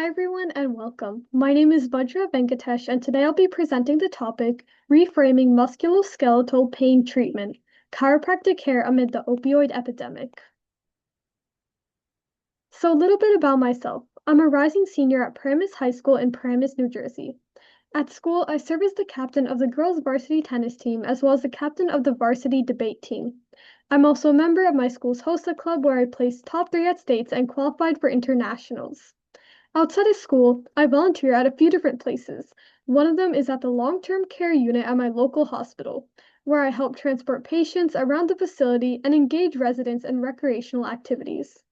Hi everyone and welcome. My name is Vajra Venkitesh and today I'll be presenting the topic Reframing Musculoskeletal Pain Treatment, Chiropractic Care Amid the Opioid Epidemic. So a little bit about myself. I'm a rising senior at Paramus High School in Paramus, New Jersey. At school, I serve as the captain of the girls' varsity tennis team as well as the captain of the varsity debate team. I'm also a member of my school's HOSA club where I placed top 3 at states and qualified for internationals. Outside of school, I volunteer at a few different places. One of them is at the long-term care unit at my local hospital, where I help transport patients around the facility and engage residents in recreational activities.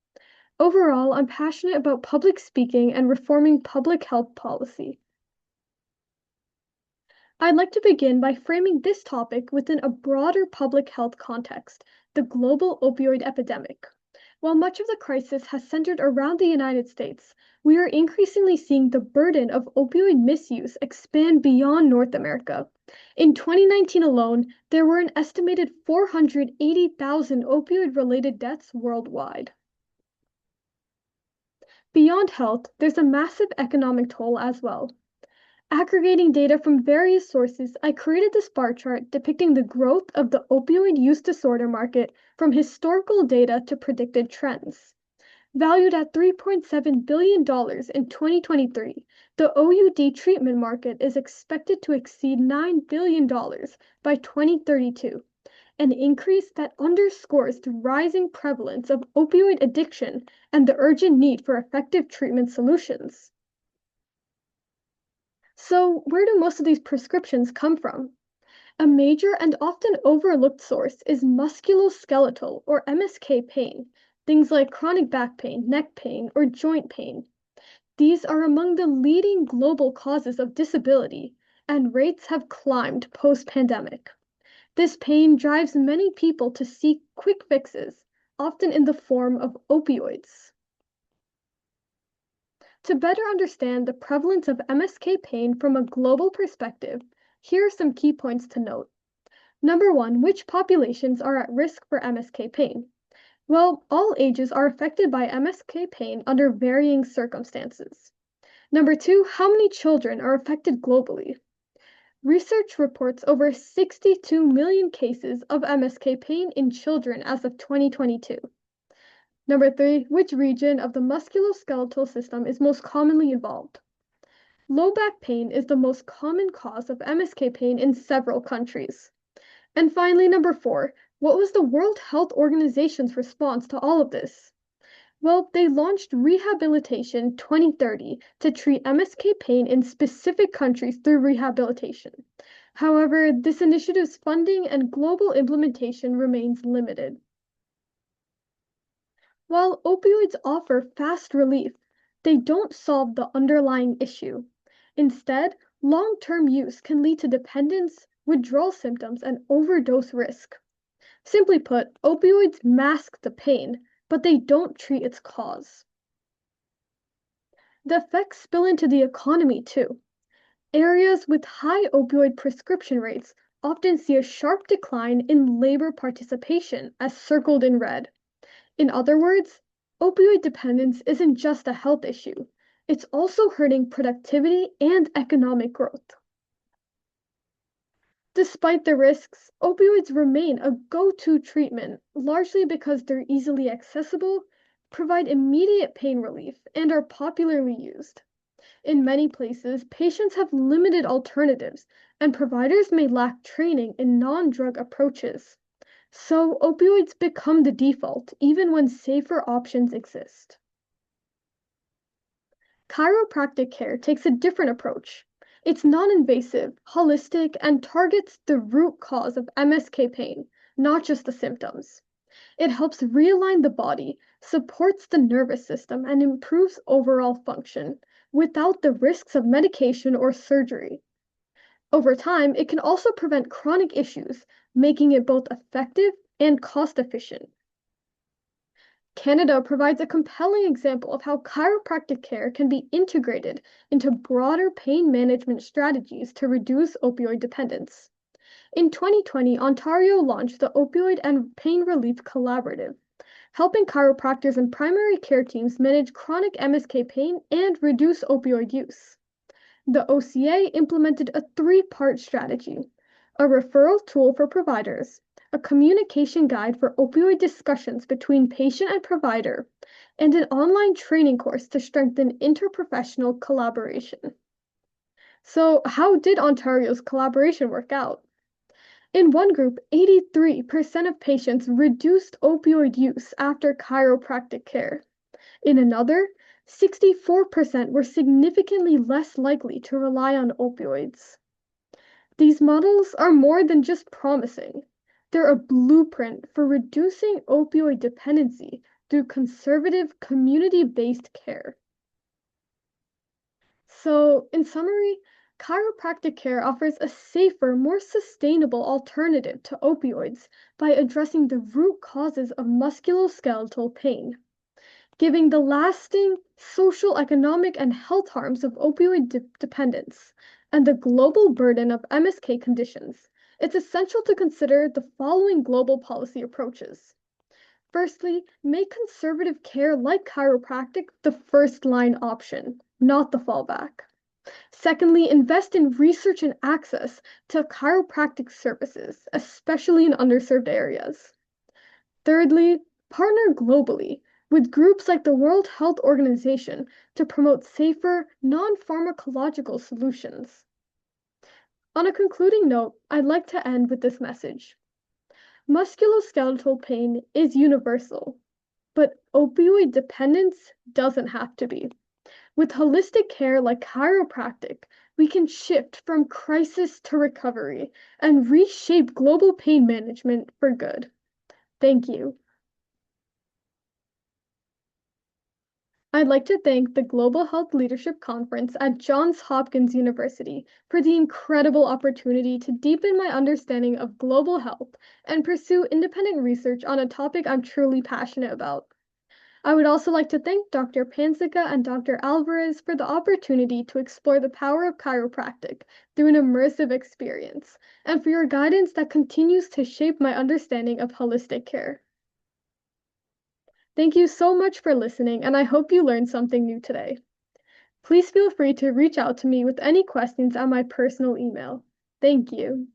Overall, I'm passionate about public speaking and reforming public health policy. I'd like to begin by framing this topic within a broader public health context, the global opioid epidemic. While much of the crisis has centered around the United States, we are increasingly seeing the burden of opioid misuse expand beyond North America. In 2019 alone, there were an estimated 480,000 opioid-related deaths worldwide. Beyond health, there's a massive economic toll as well. Aggregating data from various sources, I created this bar chart depicting the growth of the opioid use disorder market from historical data to predicted trends. Valued at $3.7 billion in 2023, the OUD treatment market is expected to exceed $9 billion by 2032, an increase that underscores the rising prevalence of opioid addiction and the urgent need for effective treatment solutions. So, where do most of these prescriptions come from? A major and often overlooked source is musculoskeletal or MSK pain, things like chronic back pain, neck pain, or joint pain. These are among the leading global causes of disability, and rates have climbed post-pandemic. This pain drives many people to seek quick fixes, often in the form of opioids. To better understand the prevalence of MSK pain from a global perspective, here are some key points to note. Number 1, which populations are at risk for MSK pain? Well, all ages are affected by MSK pain under varying circumstances. Number 2, how many children are affected globally? Research reports over 62 million cases of MSK pain in children as of 2022. Number 3, which region of the musculoskeletal system is most commonly involved? Low back pain is the most common cause of MSK pain in several countries. And finally, number 4, what was the World Health Organization's response to all of this? Well, they launched Rehabilitation 2030 to treat MSK pain in specific countries through rehabilitation. However, this initiative's funding and global implementation remains limited. While opioids offer fast relief, they don't solve the underlying issue. Instead, long-term use can lead to dependence, withdrawal symptoms, and overdose risk. Simply put, opioids mask the pain, but they don't treat its cause. The effects spill into the economy too. Areas with high opioid prescription rates often see a sharp decline in labor participation, as circled in red. In other words, opioid dependence isn't just a health issue, it's also hurting productivity and economic growth. Despite the risks, opioids remain a go-to treatment, largely because they're easily accessible, provide immediate pain relief, and are popularly used. In many places, patients have limited alternatives, and providers may lack training in non-drug approaches. So opioids become the default, even when safer options exist. Chiropractic care takes a different approach. It's non-invasive, holistic, and targets the root cause of MSK pain, not just the symptoms. It helps realign the body, supports the nervous system, and improves overall function without the risks of medication or surgery. Over time, it can also prevent chronic issues, making it both effective and cost-efficient. Canada provides a compelling example of how chiropractic care can be integrated into broader pain management strategies to reduce opioid dependence. In 2020, Ontario launched the Opioid and Pain Relief Collaborative, helping chiropractors and primary care teams manage chronic MSK pain and reduce opioid use. The OCA implemented a three-part strategy: a referral tool for providers, a communication guide for opioid discussions between patient and provider, and an online training course to strengthen interprofessional collaboration. So, how did Ontario's collaboration work out? In one group, 83% of patients reduced opioid use after chiropractic care. In another, 64% were significantly less likely to rely on opioids. These models are more than just promising. They're a blueprint for reducing opioid dependency through conservative, community-based care. So, in summary, chiropractic care offers a safer, more sustainable alternative to opioids by addressing the root causes of musculoskeletal pain, giving the lasting social, economic, and health harms of opioid dependence and the global burden of MSK conditions. It's essential to consider the following global policy approaches. Firstly, make conservative care like chiropractic the first-line option, not the fallback. Secondly, invest in research and access to chiropractic services, especially in underserved areas. Thirdly, partner globally with groups like the World Health Organization to promote safer, non-pharmacological solutions. On a concluding note, I'd like to end with this message. Musculoskeletal pain is universal, but opioid dependence doesn't have to be. With holistic care like chiropractic, we can shift from crisis to recovery and reshape global pain management for good. Thank you. I'd like to thank the Global Health Leadership Conference at Johns Hopkins University for the incredible opportunity to deepen my understanding of global health and pursue independent research on a topic I'm truly passionate about. I would also like to thank Dr. Pansica and Dr. Alvarez for the opportunity to explore the power of chiropractic through an immersive experience, and for your guidance that continues to shape my understanding of holistic care. Thank you so much for listening, and I hope you learned something new today. Please feel free to reach out to me with any questions at my personal email. Thank you.